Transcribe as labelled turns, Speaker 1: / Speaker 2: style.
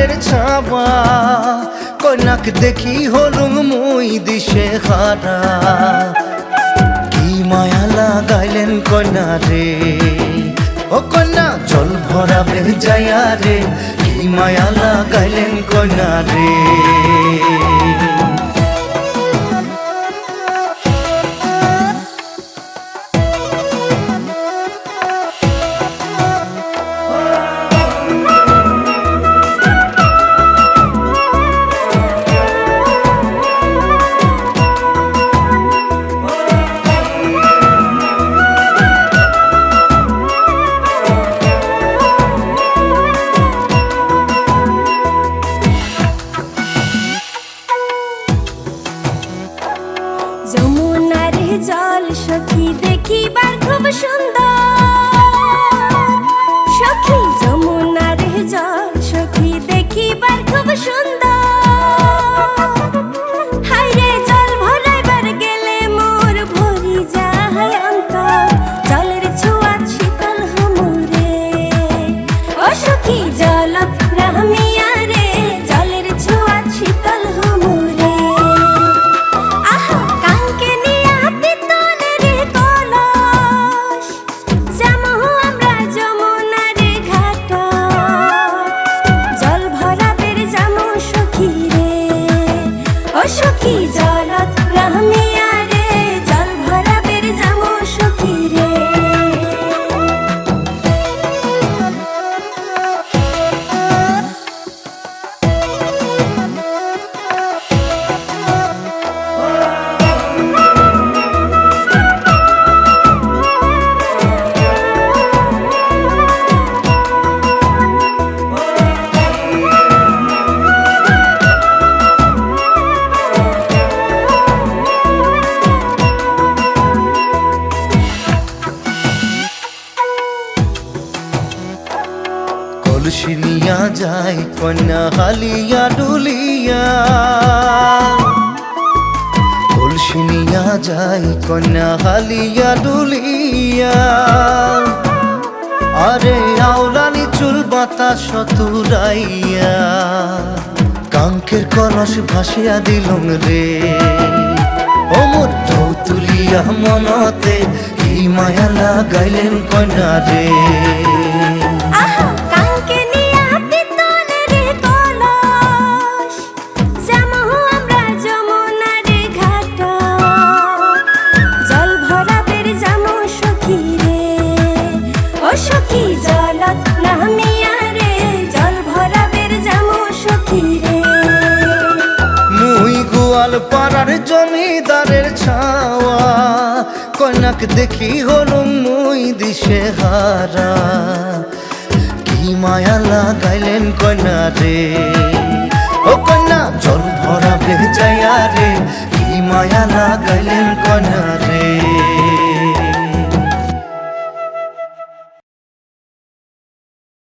Speaker 1: জমিদারের ছাবা কন্যাক দেখি হলুম মুই দিশে হারা কি মায়া লাগাইলেন কন্যা রে ও কন্যা জল ভরাবে যায়া রে কি মায়া লাগাইলেন কন্যা রে
Speaker 2: যমুনার জল সখী দেখিবার খুব সুন্দর সখী যমুনার জল সখী দেখিবার খুব সুন্দর হায়রে জল ভরাইবার গেলে মোর ভরি যায় অন্তর জলের ছোঁয়া শীতল হমুরে ও সখী জল প্রামিয়া রে জলের ছোঁয়া শীতল হমুরে সখী জলত প্রামিয়া রে জল ভরাবের যামো সখী রে
Speaker 1: কলসি নিয়া যায় কন্যা হালিয়া ডুলিয়া কলসি নিয়া যায় কন্যা হালিয়া ডুলিয়া আরে আওলানি চুল বাতাস তুরাইয়া কাঙ্কের কলস ভাসিয়া দিলুম রে ও মোর ঢৌ তুলিয়া মনতে কি মায়া লাগাইলেন কন্যা রে
Speaker 2: সখী জলত প্রামিয়া রে জল ভরাবের যামো সখী রে
Speaker 1: মুই গোয়াল পাড়ার জমিদারের ছাওয়া কন্যাক দেখি হলুম মুই দিশে হারা কি মায়া লাগাইলেন কন্যা রে ও কন্যা জল ভরাবে যায়া রে কি মায়া লাগাইলেন কন্যা রে